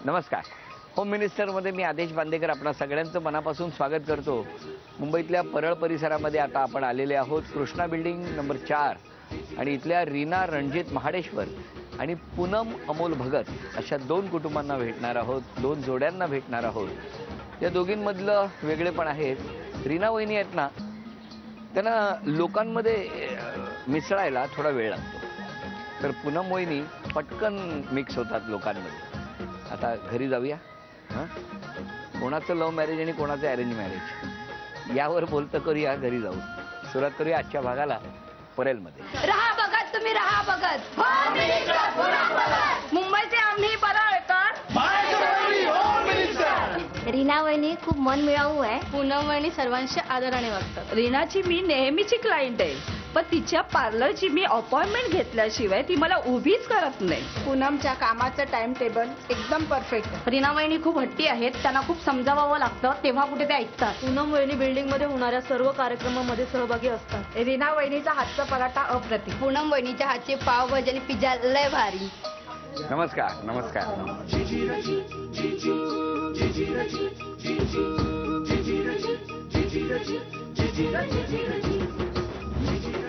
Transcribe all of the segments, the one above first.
नमस्कार. होम मिनिस्टरमध्ये मी आदेश बांदेकर आपणा सगळ्यांचं मनापासून स्वागत करतो. मुंबईतल्या परळ परिसरामध्ये आता आपण आलेले आहोत. कृष्णा बिल्डिंग नंबर 4 आणि इथल्या रीना रणजित महाडेश्वर आणि पूनम अमोल भगत अशा 2 कुटुंबांना भेटणार आहोत, 2 जोड्यांना भेटणार आहोत. या दोघींमधलं वेगळेपण आहे. रीना वहिनी आहेत ना, त्यांना लोकांमध्ये मिसळायला थोडा वेळ लागतो, तर पूनम वहिनी पटकन मिक्स होतात लोकांमध्ये. आता घरी जाऊया. कोणाचं लव्ह मॅरेज आणि कोणाचं अरेंज मॅरेज यावर बोलतं करूया. घरी जाऊ सुरुवात करूया आजच्या भागाला परेलमध्ये. रहा बघत, तुम्ही रहा बघत. मुंबईचे आम्ही परळकर. रीना वहिनी खूप मनमिळाऊ आहे. पूनम वहिनी सर्वांशी आदराने वागतात. रीनाची मी नेहमीची क्लायंट आहे, पण तिच्या पार्लरची मी अपॉइंटमेंट घेतल्याशिवाय ती मला उभीच करत नाही. पूनमच्या कामाचं टाइम टेबल एकदम परफेक्ट. रीना वहिनी खूप हट्टी आहेत, त्यांना खूप समजावावं लागतं, तेव्हा कुठे ते ऐकतात. पूनम वहिनी बिल्डिंग मध्ये होणाऱ्या सर्व कार्यक्रमामध्ये सहभागी असतात. रीना वहिनीचा हातचा पराठा अप्रतिम. पूनम वहिनीच्या हातचे पावभाजी आणि पिझ्झा लय भारी. नमस्कार. नमस्कार.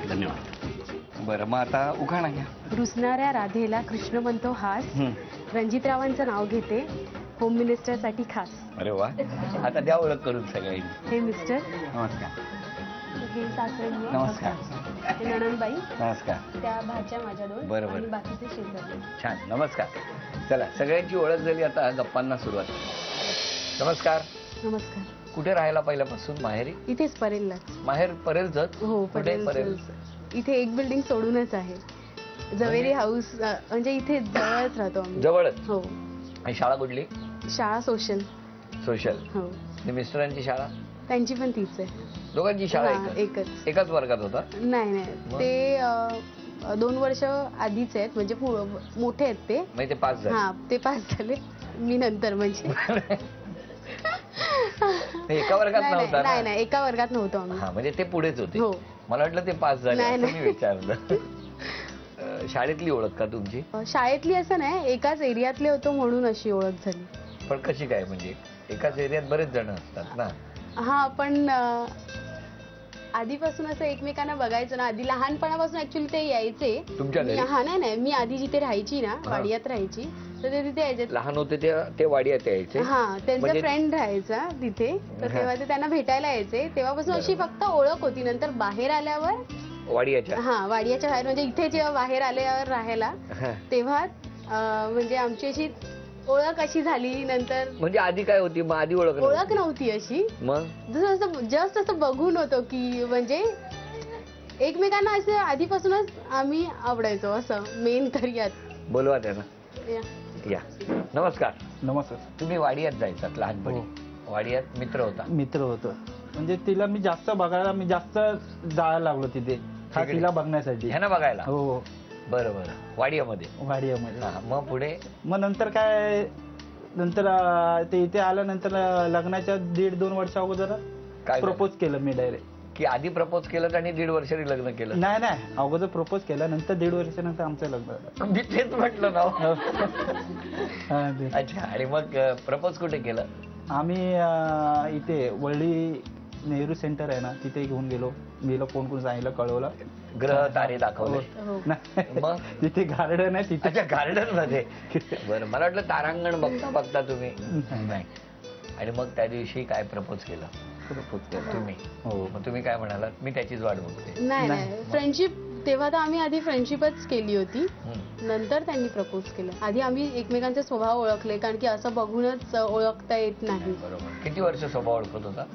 धन्यवाद. बरं, मग आता उखाणा घ्या. रुसणाऱ्या राधेला कृष्ण म्हणतो हास. रणजितरावांचं नाव घेते, होम मिनिस्टरसाठी खास. अरे वा, आता द्या ओळख करून सगळ्यांनी. हे मिस्टर, नमस्कार. हे सासरे, नमस्कार. हे नणंदबाई, नमस्कार. त्या भाच्या माझ्या 2 बरोबर. आणि बाकीचे शेजारी. छान. नमस्कार. चला, सगळ्यांची ओळख झाली, आता गप्पांना सुरुवात. नमस्कार. नमस्कार. कुठे राहायला पहिल्यापासून? माहेरी? इथेच परेलला. माहेर परेलच? हो, कुठे परेल? इथे एक बिल्डिंग सोडूनच आहे, जवेरी हाऊस. म्हणजे इथे जवळच राहतो आम्ही. जवळच? हो. आणि शाळा कुठली? शाळा सोशल. सोशल. हो. मिस्टरांची शाळा? त्यांची पण तीच आहे. दोघांची शाळा एकच. एकाच वर्गात होता? नाही, ते 2 वर्ष आधीच आहेत, म्हणजे मोठे आहेत ते. म्हणजे ते 5 झाले? हा, ते 5 झाले. मी नंतर. म्हणजे एका वर्गात नव्हता? नाही, एका वर्गात नव्हतो आम्ही. हा, म्हणजे ते पुढेच होते. हो. मला वाटलं ते 5 झाले असं मी विचारलं. शाळेतली ओळख का तुमची? शाळेतली असं नाही, एकाच एरियातले होतो म्हणून अशी ओळख झाली. पण कशी काय? म्हणजे एकाच एरियात बरेच जण असतात ना. हा, पण आधीपासून असं एकमेकांना बघायचं ना. आधी लहानपणापासून ऍक्च्युली ते यायचे तुमच्या घरी? हा, नाही, मी आधी जिथे राहायची ना, वाडियात राहायची, तर ते तिथे यायचे. लहान होते ते वाडियात यायचे? हा, त्यांचा म्हणजे फ्रेंड राहायचा तिथे, तर तेव्हा ते त्यांना भेटायला यायचे. तेव्हापासून अशी फक्त ओळख होती. नंतर बाहेर आल्यावर वाडियाच्या? हा, वाडियाच्या बाहेर, म्हणजे इथे जेव्हा बाहेर आल्यावर राहायला, तेव्हा म्हणजे आमची अशी ओळख अशी झाली. नंतर म्हणजे आधी काय होती? मग आधी ओळख नव्हती अशी. मग जसं जस्ट असं बघून होतो की म्हणजे एकमेकांना असं आधीपासूनच आम्ही आवडायचो, असं मेन तर. यात बोलवा त्यांना. या. नमस्कार. नमस्कार. तुम्ही वाडियात जायचात लहानपणी? वाडियात मित्र होता? मित्र होतो, म्हणजे तिला मी जास्त बघायला, मी जास्त जायला लागलो तिथे तिला बघण्यासाठी. ह्यांना बघायला? हो. बरं बरं. वाडियामध्ये? वाडियामध्ये. मग पुढे? मग नंतर काय, नंतर ते इथे आल्यानंतर लग्नाच्या 1.5-2 वर्ष अगोदर काय प्रपोज केलं मी डायरेक्ट. की आधी प्रपोज केलं आणि 1.5 वर्षांनी लग्न केलं? नाही, अगोदर प्रपोज केलं, नंतर 1.5 वर्षानंतर आमचं लग्न झालं. मी तेच म्हटलं ना. हा, अच्छा. आणि मग प्रपोज कुठे केलं? आम्ही इथे वळली नेहरू सेंटर आहे ना, तिथे घेऊन गेलो. मीला फोन करून सांगितलं, कळवलं, ग्रह तारे दाखवले. मग तिथे गार्डन आहे तिथे. अच्छा, गार्डन मध्ये. बरं, मला वाटलं तारांगण बघता तुम्ही. नाही. आणि मग त्या दिवशी काय प्रपोज केलं? प्रपोज केलं तुम्ही? हो. मग तुम्ही काय म्हणालात? मी त्याचीच वाट बघते. नाही, फ्रेंडशिप. तेव्हा तर आम्ही आधी फ्रेंडशिपच केली होती, नंतर त्यांनी प्रपोज केलं. आधी आम्ही एकमेकांचे स्वभाव ओळखले, कारण की असं बघूनच ओळखता येत नाही. बरोबर. किती वर्ष स्वभाव ओळखत होता?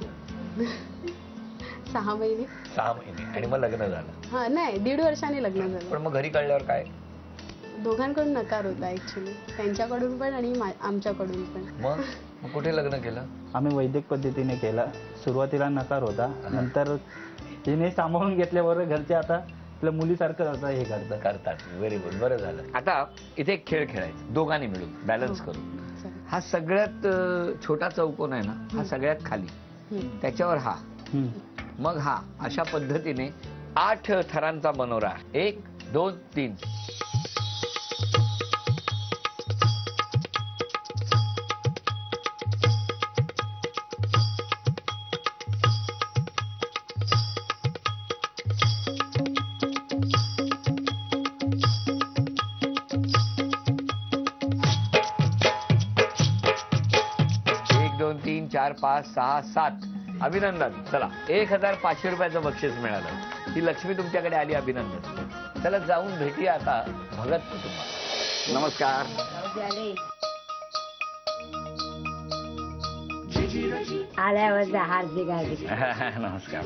6 महिने. 6 महिने. आणि मग लग्न झालं? हा, नाही, 1.5 वर्षांनी लग्न झालं. पण मग घरी कळल्यावर काय? दोघांकडून नकार होता ऍक्च्युली, त्यांच्याकडून पण आणि आमच्याकडून पण. मग कुठे लग्न केलं? आम्ही वैदिक पद्धतीने केलं. सुरुवातीला नकार होता, नंतर तिने सांभाळून घेतल्यावर घरचे आता आपल्या मुलीसारखं आता हे करतात. Very good. बरं झालं. आता इथे एक खेळ खेळायचा दोघांनी मिळून, बॅलन्स करून. हा सगळ्यात छोटा चौकोन आहे ना, हा सगळ्यात खाली, त्याच्यावर हा, मग हा, अशा पद्धतीने 8 थरांचा मनोरा. 1 2 3. 4, 5, 6, 7 अभिनंदन. चला 1500 रुपयाचं बक्षीस मिळालं. ही लक्ष्मी तुमच्याकडे आली. अभिनंदन. चला जाऊन भेटूया आता भगत कुटुंबात. नमस्कार. आल्यावर हार्दिक हार्दिक नमस्कार.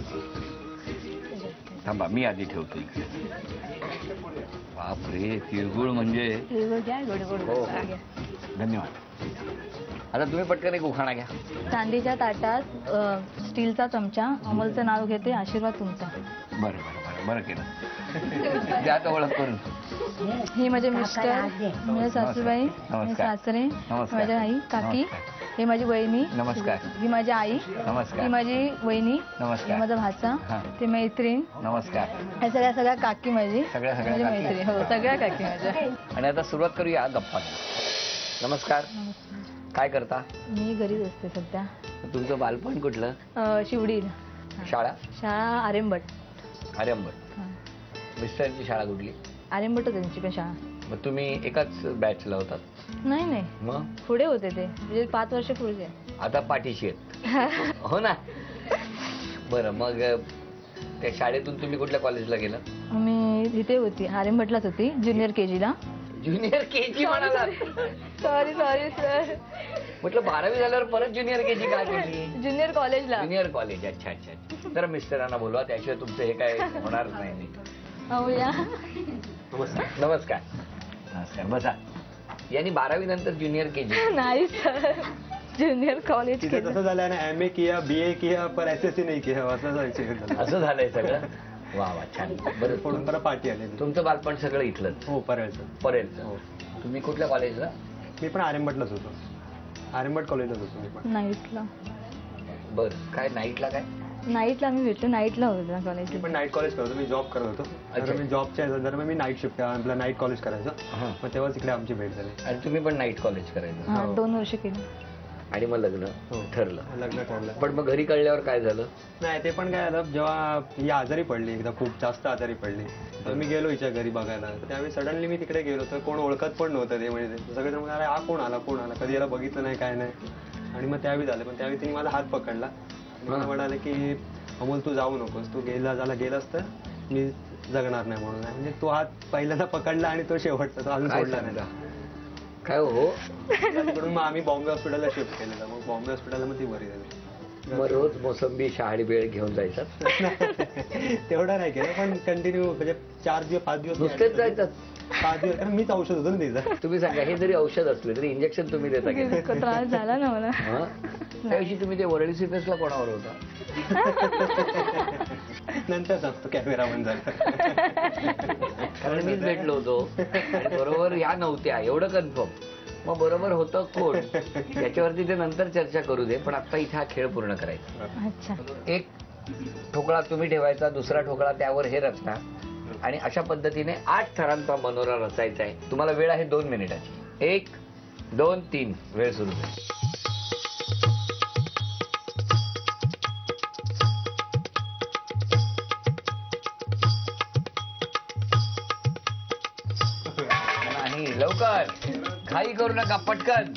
थांबा मी आधी ठेवतो इकडे. बापरे तिळगुळ म्हणजे हो. धन्यवाद. आता तुम्ही पटकन एक उखाणा घ्या. चांदीच्या ताटात स्टीलचा चमचा, अमोलचं नाव घेते, आशीर्वाद तुमचा. बरं बरं बरं बरं केलं. द्या आता ओळख करून. हे माझे मिस्टर, माझे सासूबाई, नमस्कार. माझे सासरे, नमस्कार. माझी आई, काकी, हे माझी वहिनी, नमस्कार. ही माझी आई, नमस्कार. ही माझी वहिनी, नमस्कार. हे माझा भाचा, हा. ते मैत्रीण, नमस्कार. हे सगळ्या काकी माझी, सगळ्या माझी काकी. मैत्रीण, हो सगळ्या काकी माझ्या. आणि आता सुरुवात करूया गप्पा. नमस्कार. काय करता? मी घरीच असते सध्या. तुमचं बालपण कुठलं? शिवडी शाळा? शाळा आरेंबट. आर्यंबट. मिस्टरांची शाळा कुठली? आरेंबटच त्यांची पण शाळा. मग तुम्ही एकाच बॅचला होतात? नाही नाही, मग पुढे होते ते, म्हणजे 5 वर्ष पुढे. आता पाठीशी आहेत. हो ना. बरं मग त्या शाळेतून तुम्ही कुठल्या कॉलेजला गेला? मी तिथे होती, आरेंबटलाच होती, ज्युनियर केजी ला. ज्युनियर केजी म्हणाला? Sorry sir. म्हटलं 12वी झाल्यावर परत ज्युनियर केजी काय केली? ज्युनियर कॉलेजला. Junior college. अच्छा अच्छा अच्छा. जरा मिस्टरांना बोलवा, त्याशिवाय तुमचं हे काय होणार नाही. हो या. नमस्कार. नमस्कार. नमस्कार. बसा. यांनी 12वी नंतर ज्युनियर केजी. नाही सर, ज्युनियर कॉलेज तिथे तसं झालं ना, MA किया, BA किया, पर SSC नाही किया, असं झालंय सगळं. वा वा छान. बरं परंपरा पाठी आली. तुमचं बालपण सगळं इथलंच? हो परेलचं. परेलचं. हो. तुम्ही कुठल्या कॉलेजला? मी पण आरेंबटलाच होतो. आरेंबट कॉलेजलाच होतो मी पण. नाईटला. बरं काय नाईटला काय? नाईटला मी भेटलो, नाईटला होतो मी कॉलेज. पण नाईट कॉलेज करतो. मी जॉब करत होतो. अच्छा. तर मी जॉबच्या दरम्यान मी नाईट शिफ्ट आपला नाईट कॉलेज करायचो. हां. मग तेव्हाच इकडे आमची भेट झाली. आणि तुम्ही पण नाईट कॉलेज करायचं? हा 2 वर्ष केली. आणि मग लग्न हो. ठरलं? लग्न ठरलं. पण मग घरी कळल्यावर काय झालं? नाही ते पण काय झालं, जेव्हा ही आजारी पडली, एकदा खूप जास्त आजारी पडली, तर मी गेलो हिच्या घरी बघायला. त्यावेळी सडनली मी तिकडे गेलो, तर कोण ओळखत पण नव्हतं ते. म्हणजे सगळे जण अरे हा कोण आला, कधी याला बघितलं नाही काय नाही. आणि मग त्यावेळी झालं. पण त्यावेळी तिने माझा हात पकडला आणि मला म्हणाले की अमोल तू जाऊ नकोस, तू गेलास तर मी जगणार नाही म्हणून. म्हणजे तो हात पहिल्यांदा पकडला आणि तो शेवटचा, तो अजून काय सोडला सांगता? नाही. काय हो? तिकडून मग आम्ही बॉम्बे हॉस्पिटलला शिफ्ट केलेलं. मग बॉम्बे हॉस्पिटलला मग ती बरी झाली. मग रोज मोसंबी शहाळी बेळ घेऊन जायचं? तेवढं नाही केलं, पण कंटिन्यू म्हणजे 5 दिवस नुसतेच जायचं? 5 दिवस, कारण मीच औषध होतो ना तिचं. तुम्ही सांगा, हे जरी औषध असले तरी इंजेक्शन तुम्ही देता की नाही? त्रास झाला ना मला. हं? त्याविषयी तुम्ही ते वरळी सिफेसला कोणावर होता? नंतर सांगतो कॅमेरा बंद झाला. कारण मीच भेटलो होतो आणि बरोबर ह्या नव्हत्या, एवढं कन्फर्म. मग बरोबर होतं कोण याच्यावरती ते नंतर चर्चा करू दे, पण आता इथे हा खेळ पूर्ण करायचा. अच्छा. एक ठोकळा तुम्ही ठेवायचा, दुसरा ठोकळा त्यावर हे रचणार आणि अशा पद्धतीने 8 थरांचा मनोरा रचायचा आहे. तुम्हाला वेळ आहे 2 मिनिटाची. 1, 2, 3 वेळ सुरू आहे. नाही लवकर घाई करू नका, पटकन.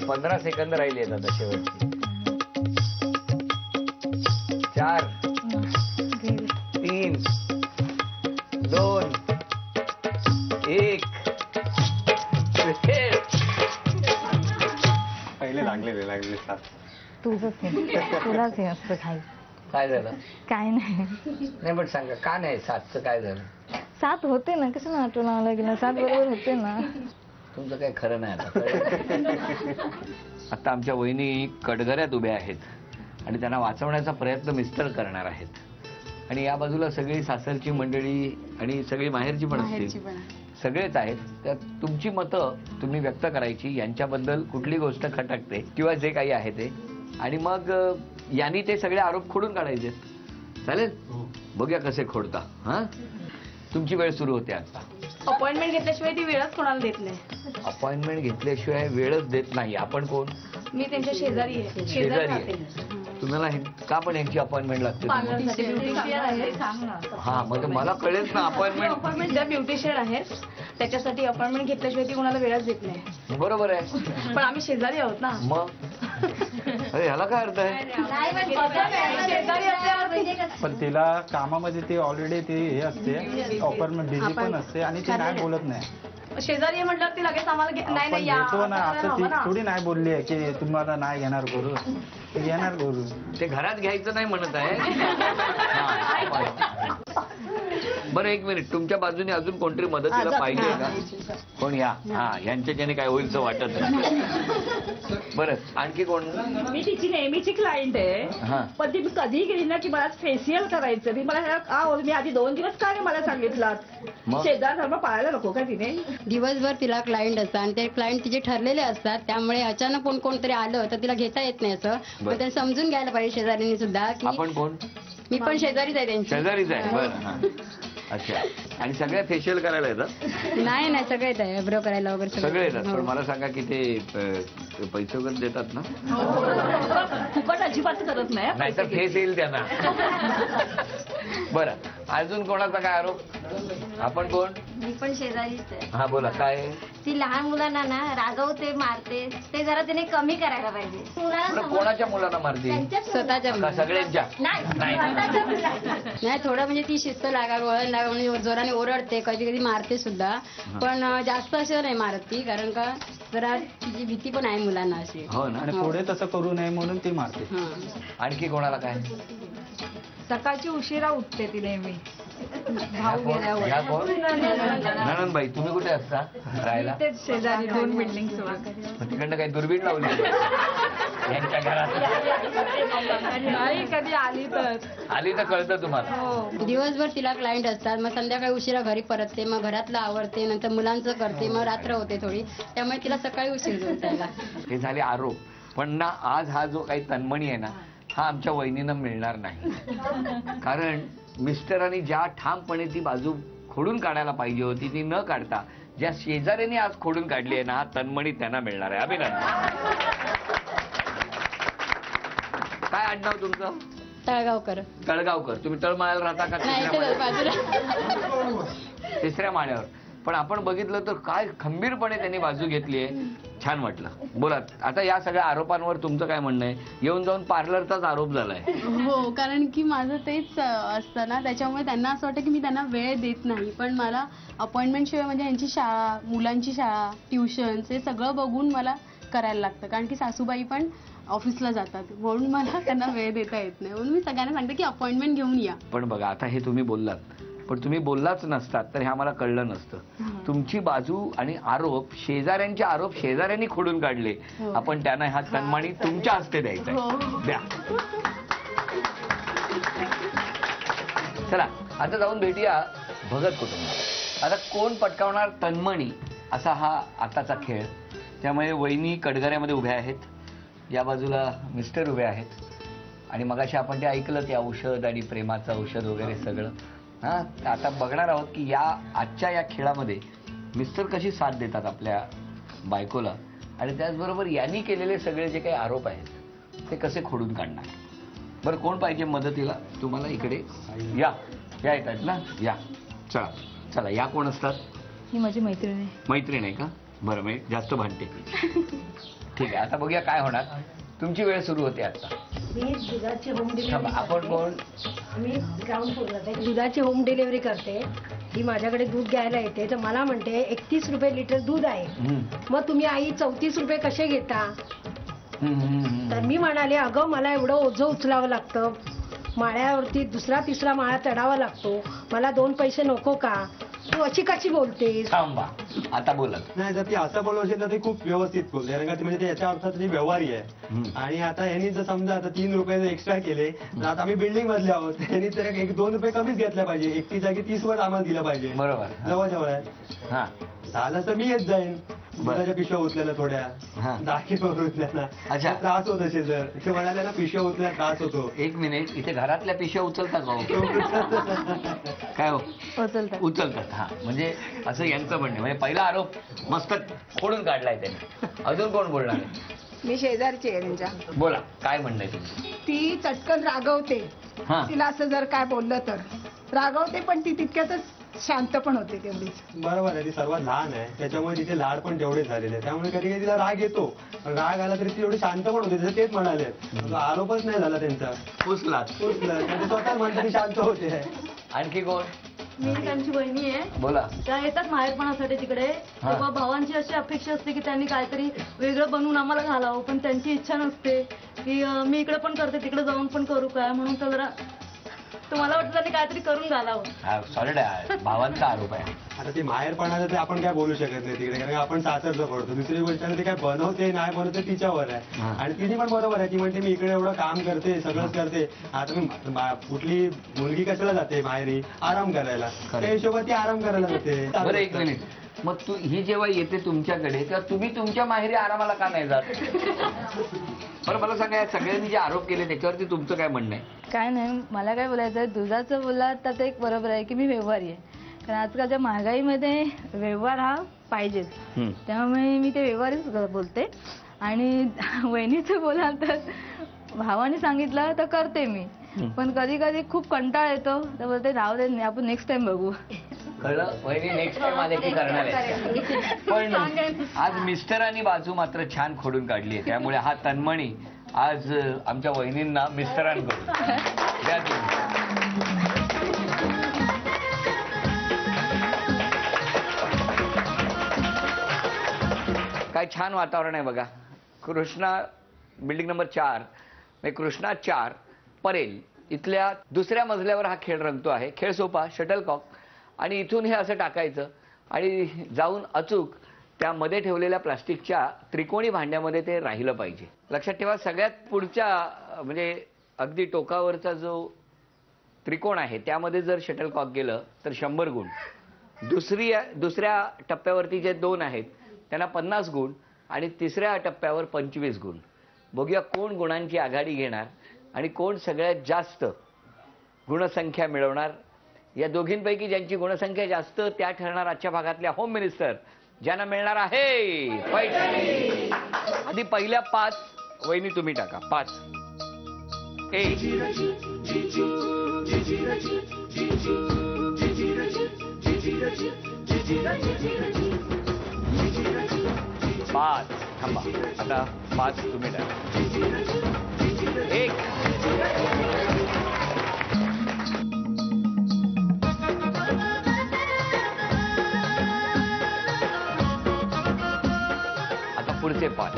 15 सेकंद राहिली आहेत आता शेवटची. 4, 3, 2, 1. पहिले लागले साथ. तुझंच हे, तुलाच हे असतं काही. काय झालं? काय नाही. नाही पण सांगा का नाही? 7चं काय झालं? 7 होते ना, कसं आठवण आलं गेलं, 7 बरोबर होते ना. तुमचं काही खरं नाही आता. आता आमच्या वहिनी कटघऱ्यात उभ्या आहेत आणि त्यांना वाचवण्याचा प्रयत्न मिस्टर करणार आहेत. आणि या बाजूला सगळी सासरची मंडळी आणि सगळी माहेरची पण असतील, सगळेच आहेत. त्यात तुमची मतं तुम्ही व्यक्त करायची, यांच्याबद्दल कुठली गोष्ट खटकते किंवा जे काही आहे ते. आणि मग यांनी ते सगळे आरोप खोडून काढायचे. चालेल? बघूया कसे खोडता. हा, तुमची वेळ सुरू होते आता. अपॉइंटमेंट घेतल्याशिवाय ती वेळच कोणाला देत नाही. अपॉइंटमेंट घेतल्याशिवाय वेळच देत नाही. आपण कोण? मी त्यांच्या शेजारी आहे. शेजारी आहे. तुम्हाला का पण यांची अपॉइंटमेंट लागते? पार्लरसाठी ब्युटिशियन आहे. हा म्हणजे मला कळेल ना अपॉइंटमेंट ज्या ब्युटिशियन आहेत त्याच्यासाठी अपॉइंटमेंट घेतल्याशिवाय ती कोणाला वेळच देत नाही. बरोबर आहे. पण आम्ही शेजारी आहोत ना. मग अरे ह्याला काय अर्थ आहे? पण तिला कामामध्ये ती ऑलरेडी ती हे असते अपार्टमेंट बिझी पण असते आणि ती नाही बोलत नाही. शेजारी म्हटलं ती लगेच आम्हाला नाही आपण नाही या घेतो ना, आता ती थोडी नाही बोलली आहे की तुम्हाला नाही घेणार करू, ती घेणार करू. ते घरात घ्यायचं नाही म्हणत आहे. हा. बरं एक मिनिट, तुमच्या बाजूने अजून कोणतरी मदतीला पाहिजे का? कोण या? हा, यांच्या ज्याने काय होईलच वाटत नाही. बरं आणखी कोण? मी तिची नेहमीची क्लायंट हा. आहे, पण ती कधी गेली ना की मला फेशियल करायचं. मी मला का मी आधी 2 दिवस का नाही मला सांगितलं? मग? शेजार धर्म पाळायला नको का तिने? दिवसभर तिला क्लायंट असतात आणि ते क्लायंट तिचे ठरलेले असतात, त्यामुळे अचानक कोणतरी आलं तर तिला घेता येत नाही असं. पण ते समजून घ्यायला पाहिजे शेजाऱ्यांनी सुद्धा की आपण कोण? मी पण शेजारीच आहे त्यांची. शेजारीच आहे. बरं हा. अच्छा. आणि सगळ्या फेशियल करायला येतात? नाही नाही सगळे येत आहे ब्रो करायला वगैरे सगळे येतात. पण मला सांगा की ते पैसे वगैरे देतात ना? फुकट अजिबात करत नाही. नाहीतर फेस येईल त्यांना. बरं अजून कोणाचा काय आरोप? आपण कोण? मी पण शेजारीच आहे. हा बोला काय आहे? ती लहान मुलांना ना रागवते मारते, ते जरा तिने कमी करायला पाहिजे. बरं, कोणाच्या मुलांना मारते? स्वतःच्या का सगळ्यांच्या? नाही. नाही थोडं म्हणजे ती शिस्त लागावी, वळण लागावी, म्हणजे जोराने ओरडते, कधी कधी मारते सुद्धा. पण जास्त असं नाही मारत ती, कारण का जरा तिची भीती पण आहे मुलांना अशी. हो ना. आणि पुढे तसं करू नये म्हणून ती मारते. हा. आणखी कोणाला काय? सकाळची उशिरा उठते ती नेहमी. ह्या कोण? ननंदबाई, तुम्ही कुठे असता राहायला? तेच शेजारी 2 बिल्डिंग मग तिकडनं काही दुर्बीण लावली यांच्या घरात? नाही कधी आली तर. आली तर कळतं तुम्हाला. दिवसभर तिला क्लायंट असतात, मग संध्याकाळी उशिरा घरी परतते, मग घरातलं आवरते, नंतर मुलांचं करते, मग रात्र होते थोडी, त्यामुळे तिला सकाळी उशीर झोपायला. हे झाले आरोप. पण ना आज हा जो काही तन्मणी आहे ना, हा आमच्या वहिनीनं मिळणार नाही. कारण मिस्टरांनी ज्या ठामपणे ती बाजू खोडून काढायला पाहिजे होती ती न काढता ज्या शेजाऱ्यांनी आज खोडून काढली आहे ना, हा तन्मणी त्यांना मिळणार आहे. अभिनंदन. काय आडनाव तुमचं? तळगावकर. तळगावकर. तुम्ही तळमाळ्याला राहता का? नाही तिसऱ्या इथे बाजूला. माळ्यावर? तिसऱ्या माळ्यावर. पण आपण बघितलं तर काय खंबीरपणे त्यांनी बाजू घेतली आहे. छान वाटलं. बोला आता या सगळ्या आरोपांवर तुमचं काय म्हणणं आहे? येऊन जाऊन पार्लरचाच आरोप झालाय. हो, कारण की माझं तेच असतं ना, त्याच्यामुळे त्यांना असं वाटतं की मी त्यांना वेळ देत नाही. पण मला अपॉइंटमेंट शिवाय म्हणजे यांची शाळा, मुलांची शाळा, ट्युशन्स हे सगळं बघून मला करायला लागतं. कारण की सासूबाई पण ऑफिसला जातात, म्हणून मला त्यांना वेळ देता येत नाही. म्हणून मी सगळ्यांना सांगते की अपॉइंटमेंट घेऊन या. पण बघा आता हे तुम्ही बोललात, पण तुम्ही बोललाच नसतात तर हे आम्हाला कळलं नसतं. तुमची बाजू आणि आरोप, शेजाऱ्यांचे आरोप शेजाऱ्यांनी खोडून काढले. आपण त्यांना हा सन्मानी तुमच्या हस्ते द्यायचा आहे. द्या. चला आता जाऊन भेटूया भगत कुटुंब. आता कोण पटकावणार तन्मणी असा हा आताचा खेळ. त्यामुळे वहिनी कडगऱ्यामध्ये उभ्या आहेत, या बाजूला मिस्टर उभे आहेत. आणि मगाशी आपण ते ऐकलं ते औषध आणि प्रेमाचं औषध वगैरे सगळं. हा आता बघणार आहोत की या आजच्या या खेळामध्ये मिस्टर कशी साथ देतात आपल्या बायकोला, आणि त्याचबरोबर यांनी केलेले सगळे जे काही आरोप आहेत ते कसे खोडून काढणार. बरं कोण पाहिजे मदतीला तुम्हाला? इकडे या. या येतात ना, या. चला चला या. कोण असतात? ही माझी मैत्रीण आहे. मैत्रीण आहे का? बरं मी जास्त भांडते. ठीक आहे आता बघूया काय होणार. तुमची वेळ सुरू होते आता. आपण कोण? मी ग्राउंड फ्लोरला दुधाची होम डिलिव्हरी करते. ती माझ्याकडे दूध घ्यायला येते तर मला म्हणते 31 रुपये लिटर दूध आहे, मग तुम्ही आई 34 रुपये कसे घेता? तर मी म्हणाले अगं मला एवढं ओझं उचलावं लागतं, माळ्यावरती 2रा-3रा माळा चढावा लागतो, मला 2 पैसे नको का? तू अशी कशी बोलतेस? थांबा आता बोला. नाही जर ती असं बोलत असेल तर ते खूप व्यवस्थित बोलते, कारण का म्हणजे ते याच्या अर्थात ती व्यवहारी आहे. आणि आता यांनी जर समजा आता 3 रुपये एक्स्ट्रा केले तर आता आम्ही बिल्डिंग मधले आहोत, त्यांनी तर 1-2 रुपये कमीच घेतल्या पाहिजे. 1 जागी 30 वर आम्हाला दिलं पाहिजे. बरोबर. जवळ आहे. हा झालं तर मी येत जाईन. दुधाच्या पिशव्या उचल्याला थोड्या, दाखीवर उचल्याला अच्छा. त्रास होत असेल जर ते म्हणाले ना पिशव्या उचल्याला त्रास होतो. 1 मिनिट, इथे घरातल्या पिशव्या उचलता का? काय हो? उचलतात. हा म्हणजे असं यांचं म्हणणं. म्हणजे पहिला आरोप मस्त खोडून काढलाय त्यांनी. अजून कोण बोलणार आहे? मी शेजारची आहे त्यांच्या. बोला काय म्हणणं आहे तुमचं? ती चटकन रागवते. हा तिला असं जर काय बोललं तर रागवते, पण ती तितक्यातच शांत पण होते तेवढीच. बरोबर आहे, ती सर्वात लहान आहे त्याच्यामुळे तिचे लाड पण तेवढेच झालेले आहे. त्यामुळे कधी कधी तिला राग येतो, पण राग आला तरी ती एवढी शांत पण होते. जसं तेच म्हणाले, आरोपच नाही झाला त्यांचा. पुसलात. म्हणजे स्वतः म्हणतात ती शांत होते. आणखी कोण? मी त्यांची बहिणी आहे. बोला. त्या येतात माहेरपणासाठी तिकडे, तेव्हा भावांची अशी अपेक्षा असते की त्यांनी काहीतरी वेगळं बनवून आम्हाला घालावं, पण त्यांची इच्छा नसते की मी इकडे पण करते तिकडे जाऊन पण करू काय, म्हणून तर जरा तुम्हाला वाटतं त्यांनी काहीतरी करून घालावं. सॉलिड आहे, भावांचा आरोप आहे. आता ती माहेरपणाचं ते आपण काय बोलू शकत नाही तिकडे, कारण आपण सासरचं पडतो. दुसरी गोष्ट ते काय बनवते नाही बनवते तिच्यावर आहे. आणि तिने पण बरोबर आहे, ती म्हणते मी इकडे एवढं काम करते सगळंच करते, आता मी कुठली मुलगी कशाला जाते माहेरी आराम करायला, त्या हिशोबात ती आराम करायला जाते. बरं एक मिनिट, मग तू ही जेव्हा येते तुमच्याकडे तेव्हा तुम्ही तुमच्या माहेरी आरामाला का नाही जात? बरं मला सांगा, या सगळ्यांनी जे आरोप केले त्याच्यावरती तुमचं काय म्हणणं आहे? काय नाही, मला काय बोलायचं आहे, दुधाचं बोलला तर ते एक बरोबर आहे की मी व्यवहारी आहे, कारण आजकालच्या महागाईमध्ये व्यवहार हा पाहिजेच, त्यामुळे मी ते व्यवहारीच बोलते. आणि वहिनीचं बोलाल तर भावाने सांगितलं तर करते मी, पण कधी कधी खूप कंटाळ येतो तर बोलते राहू दे, आपण नेक्स्ट टाइम बघू. कळलं वहिनी, नेक्स्ट टाइम आले की करणार आहे. पण आज मिस्टरांनी बाजू मात्र छान खोडून काढली आहे, त्यामुळे हा तन्मणी आज आमच्या वहिनींना मिस्टरांकडून द्या तुम्ही. काय छान वातावरण आहे बघा. कृष्णा बिल्डिंग नंबर 4 कृष्णा 4 परेल इथल्या दुसऱ्या मजल्यावर हा खेळ रंगतो आहे. खेळ सोपा, शटलकॉक, आणि इथून हे असं टाकायचं आणि जाऊन अचूक त्यामध्ये ठेवलेल्या प्लास्टिकच्या त्रिकोणी भांड्यामध्ये ते राहिलं पाहिजे. लक्षात ठेवा, सगळ्यात पुढच्या म्हणजे अगदी टोकावरचा जो त्रिकोण आहे त्यामध्ये जर शटलकॉक गेलं तर 100 गुण. दुसऱ्या टप्प्यावरती जे 2 आहेत त्यांना 50 गुण आणि तिसऱ्या टप्प्यावर 25 गुण. बघूया कोण गुणांची आघाडी घेणार आणि कोण सगळ्यात जास्त गुणसंख्या मिळवणार. या दोघींपैकी ज्यांची गुणसंख्या जास्त त्या ठरणार आजच्या भागातल्या होम मिनिस्टर, ज्यांना मिळणार आहे पैठणी. आधी पहिल्या 5 वहिनी तुम्ही टाका. 5 1 5 थांबा, आता 5 तुम्ही टाका. 1 आता पुढचे 5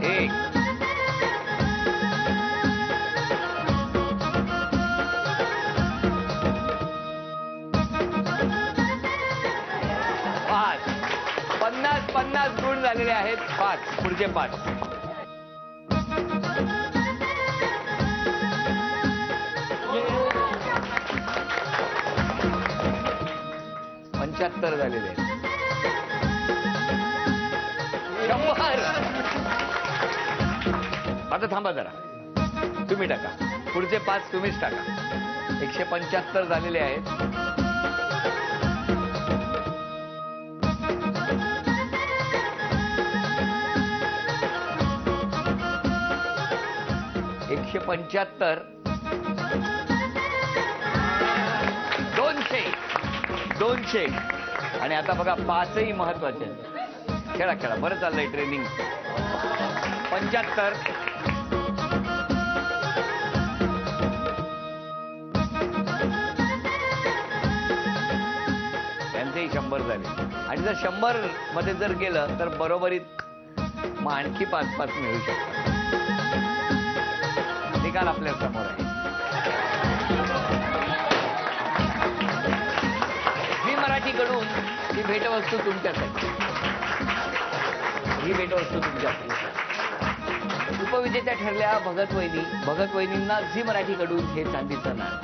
1 50 गुण झालेले आहेत. 5 पुढचे 5 75 झालेले आहेत. 100. आता थांबा जरा, तुम्ही टाका. पुढचे 5 तुम्हीच टाका. 175 झालेले आहेत. 175 200 आणि आता बघा 5ही महत्वाचे. खेळा खेळा, बरं चाललंय ट्रेनिंग. 75 त्यांचेही 100 झाले. आणि जर 100 मध्ये जर गेलं तर बरोबरीत मग आणखी 5 मिळू शकतात. निकाल आपल्या समोर आहे. झी मराठीकडून ही भेटवस्तू तुमच्यासाठी. ही भेटवस्तू तुमच्यासाठी. उपविजेत्या ठरल्या भगत वहिनींना झी मराठीकडून हे चांदीचं नाणं.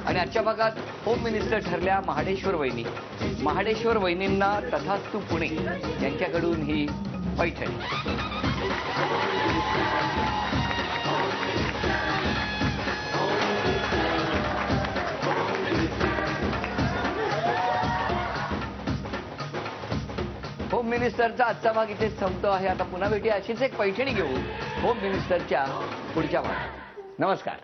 आणि आजच्या भागात होम मिनिस्टर ठरल्या महाडेश्वर वहिनींना तथास्तु पुणे यांच्याकडून ही पैठणी. होम मिनिस्टरचा आजचा भाग इथेच संपतो आहे. आता पुन्हा भेटूया अशीच एक पैठणी घेऊन होम मिनिस्टरच्या पुढच्या भागात. नमस्कार.